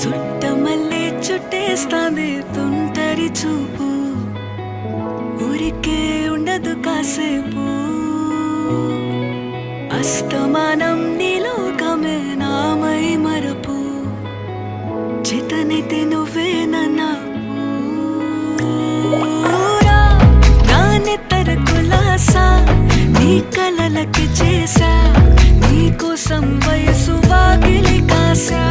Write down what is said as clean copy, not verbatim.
చుట్టమల్లే చుట్టేస్తాంది తుంటరి చూపు, ఊరికే ఉండదు కాసేపు. అస్తమానం నీలోకమే నామై మరపు, చేతనైతే నువ్వే నన్నాపు. నానెత్తర కులాసా నీ కలలకి చేసా, నీ కోసం వయసు వాకిలి కాసా.